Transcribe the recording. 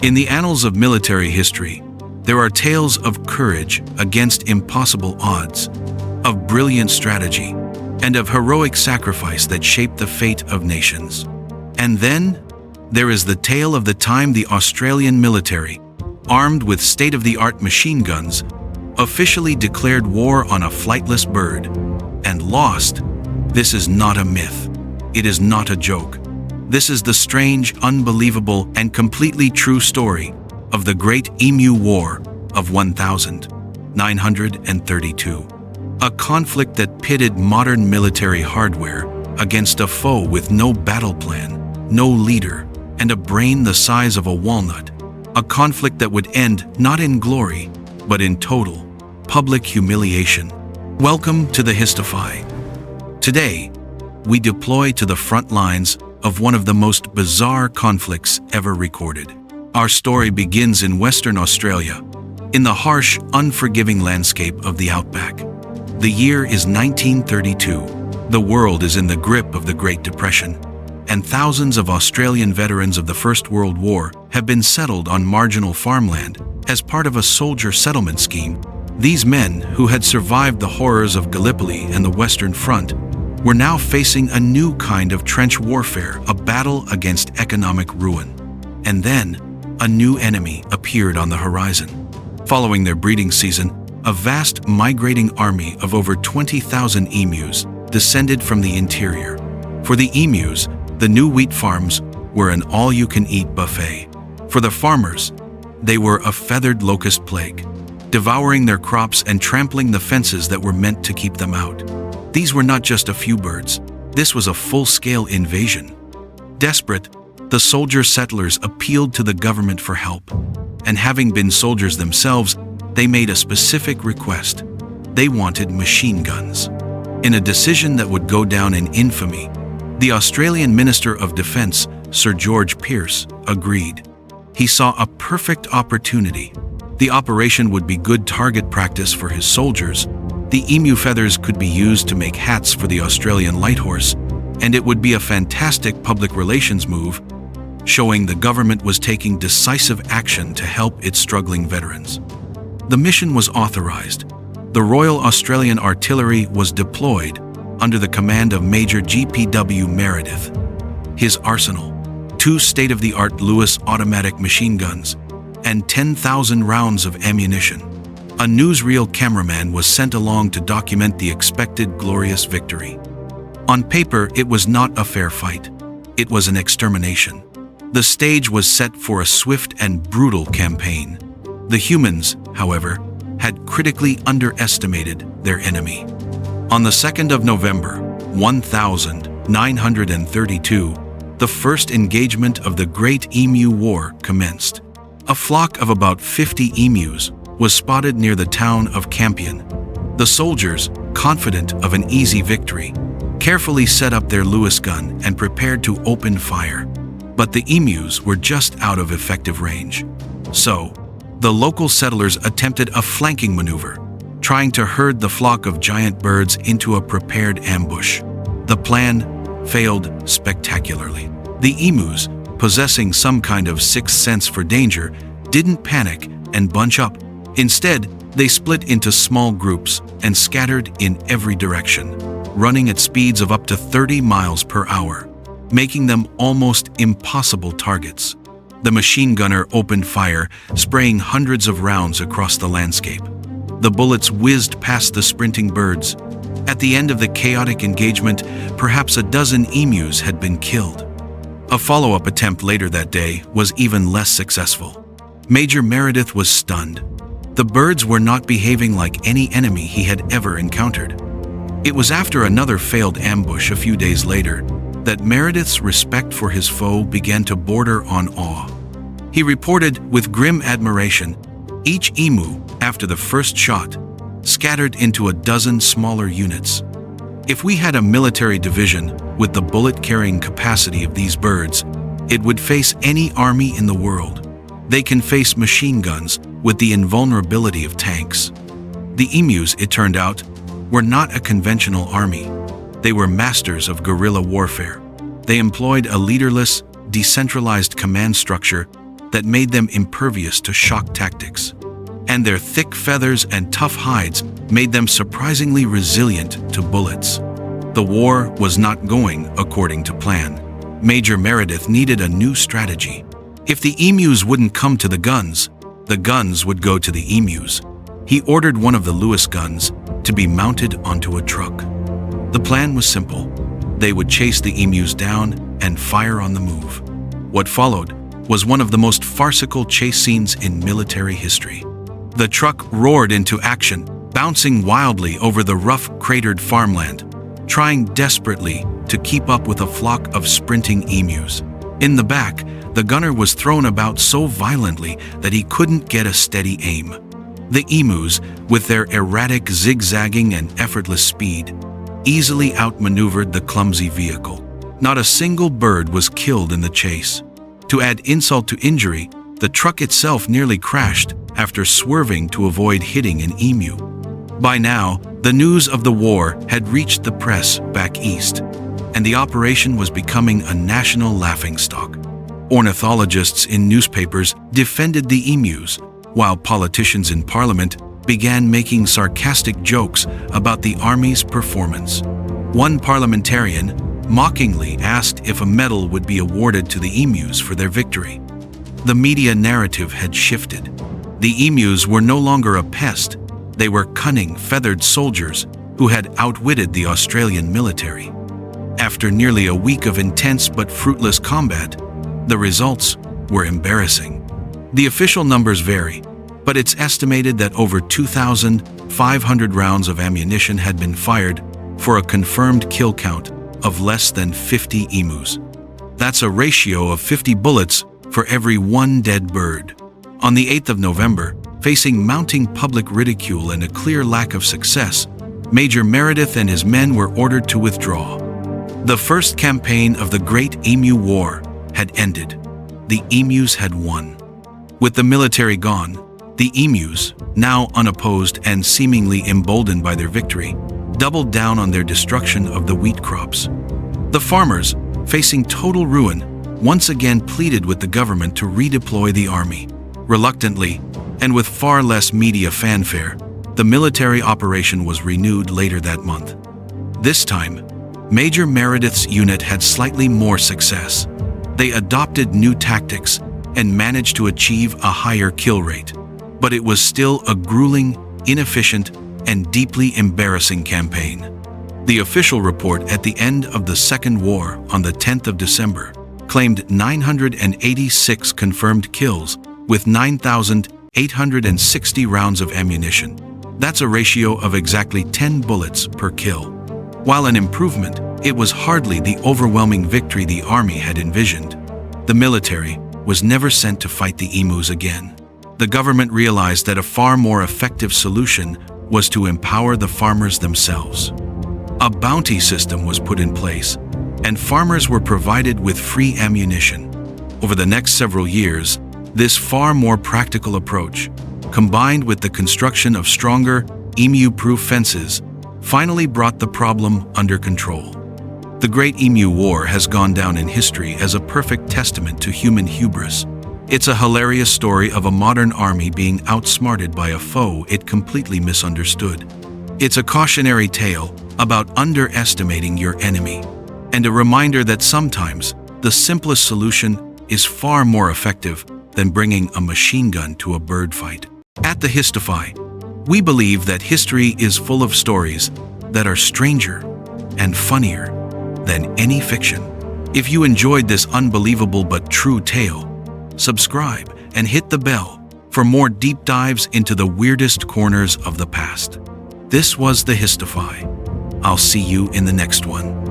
In the annals of military history, there are tales of courage against impossible odds, of brilliant strategy, and of heroic sacrifice that shaped the fate of nations. And then, there is the tale of the time the Australian military, armed with state-of-the-art machine guns, officially declared war on a flightless bird and lost. This is not a myth. It is not a joke. This is the strange, unbelievable, and completely true story of the Great Emu War of 1932. A conflict that pitted modern military hardware against a foe with no battle plan, no leader, and a brain the size of a walnut. A conflict that would end not in glory, but in total public humiliation. Welcome to the Histofy. Today, we deploy to the front lines of one of the most bizarre conflicts ever recorded. Our story begins in Western Australia, in the harsh, unforgiving landscape of the outback. The year is 1932. The world is in the grip of the Great Depression, and thousands of Australian veterans of the First World War have been settled on marginal farmland as part of a soldier settlement scheme. These men, who had survived the horrors of Gallipoli and the Western Front, were now facing a new kind of trench warfare, a battle against economic ruin. And then, a new enemy appeared on the horizon. Following their breeding season, a vast migrating army of over 20,000 emus descended from the interior. For the emus, the new wheat farms were an all-you-can-eat buffet. For the farmers, they were a feathered locust plague, devouring their crops and trampling the fences that were meant to keep them out. These were not just a few birds. This was a full-scale invasion. Desperate, the soldier settlers appealed to the government for help. And having been soldiers themselves, they made a specific request. They wanted machine guns. In a decision that would go down in infamy, the Australian Minister of Defence, Sir George Pearce, agreed. He saw a perfect opportunity. The operation would be good target practice for his soldiers. The emu feathers could be used to make hats for the Australian light horse, and it would be a fantastic public relations move, showing the government was taking decisive action to help its struggling veterans. The mission was authorized. The Royal Australian Artillery was deployed under the command of Major G.P.W. Meredith. His arsenal, 2 state-of-the-art Lewis automatic machine guns, and 10,000 rounds of ammunition. A newsreel cameraman was sent along to document the expected glorious victory. On paper, it was not a fair fight. It was an extermination. The stage was set for a swift and brutal campaign. The humans, however, had critically underestimated their enemy. On the 2nd of November, 1932, the first engagement of the Great Emu War commenced. A flock of about 50 emus was spotted near the town of Campion. The soldiers, confident of an easy victory, carefully set up their Lewis gun and prepared to open fire. But the emus were just out of effective range. So, the local settlers attempted a flanking maneuver, trying to herd the flock of giant birds into a prepared ambush. The plan failed spectacularly. The emus, possessing some kind of sixth sense for danger, didn't panic and bunch up. Instead, they split into small groups and scattered in every direction, running at speeds of up to 30 miles per hour, making them almost impossible targets. The machine gunner opened fire, spraying hundreds of rounds across the landscape. The bullets whizzed past the sprinting birds. At the end of the chaotic engagement, perhaps a dozen emus had been killed. A follow-up attempt later that day was even less successful. Major Meredith was stunned. The birds were not behaving like any enemy he had ever encountered. It was after another failed ambush a few days later that Meredith's respect for his foe began to border on awe. He reported with grim admiration, each emu, after the first shot, scattered into a dozen smaller units. If we had a military division with the bullet-carrying capacity of these birds, it would face any army in the world. They can face machine guns with the invulnerability of tanks. The emus, it turned out, were not a conventional army. They were masters of guerrilla warfare. They employed a leaderless, decentralized command structure that made them impervious to shock tactics. And their thick feathers and tough hides made them surprisingly resilient to bullets. The war was not going according to plan. Major Meredith needed a new strategy. If the emus wouldn't come to the guns would go to the emus. He ordered one of the Lewis guns to be mounted onto a truck. The plan was simple. They would chase the emus down and fire on the move. What followed was one of the most farcical chase scenes in military history. The truck roared into action, bouncing wildly over the rough, cratered farmland, trying desperately to keep up with a flock of sprinting emus. In the back, the gunner was thrown about so violently that he couldn't get a steady aim. The emus, with their erratic zigzagging and effortless speed, easily outmaneuvered the clumsy vehicle. Not a single bird was killed in the chase. To add insult to injury, the truck itself nearly crashed after swerving to avoid hitting an emu. By now, the news of the war had reached the press back east, and the operation was becoming a national laughingstock. Ornithologists in newspapers defended the emus, while politicians in parliament began making sarcastic jokes about the army's performance. One parliamentarian mockingly asked if a medal would be awarded to the emus for their victory. The media narrative had shifted. The emus were no longer a pest. They were cunning, feathered soldiers who had outwitted the Australian military. After nearly a week of intense but fruitless combat, the results were embarrassing. The official numbers vary, but it's estimated that over 2,500 rounds of ammunition had been fired for a confirmed kill count of less than 50 emus. That's a ratio of 50 bullets for every one dead bird. On the 8th of November, facing mounting public ridicule and a clear lack of success, Major Meredith and his men were ordered to withdraw. The first campaign of the Great Emu War had ended. The emus had won. With the military gone, the emus, now unopposed and seemingly emboldened by their victory, doubled down on their destruction of the wheat crops. The farmers, facing total ruin, once again pleaded with the government to redeploy the army. Reluctantly, and with far less media fanfare, the military operation was renewed later that month. This time, Major Meredith's unit had slightly more success. They adopted new tactics and managed to achieve a higher kill rate. But it was still a grueling, inefficient, and deeply embarrassing campaign. The official report at the end of the Second War on the 10th of December claimed 986 confirmed kills with 9,860 rounds of ammunition. That's a ratio of exactly 10 bullets per kill. While an improvement, it was hardly the overwhelming victory the army had envisioned. The military was never sent to fight the emus again. The government realized that a far more effective solution was to empower the farmers themselves. A bounty system was put in place, and farmers were provided with free ammunition. Over the next several years, this far more practical approach, combined with the construction of stronger, emu-proof fences, finally brought the problem under control. The Great Emu War has gone down in history as a perfect testament to human hubris. It's a hilarious story of a modern army being outsmarted by a foe it completely misunderstood. It's a cautionary tale about underestimating your enemy, and a reminder that sometimes the simplest solution is far more effective than bringing a machine gun to a bird fight. At the Histofy, we believe that history is full of stories that are stranger and funnier than any fiction. If you enjoyed this unbelievable but true tale, subscribe and hit the bell for more deep dives into the weirdest corners of the past. This was the Histofy. I'll see you in the next one.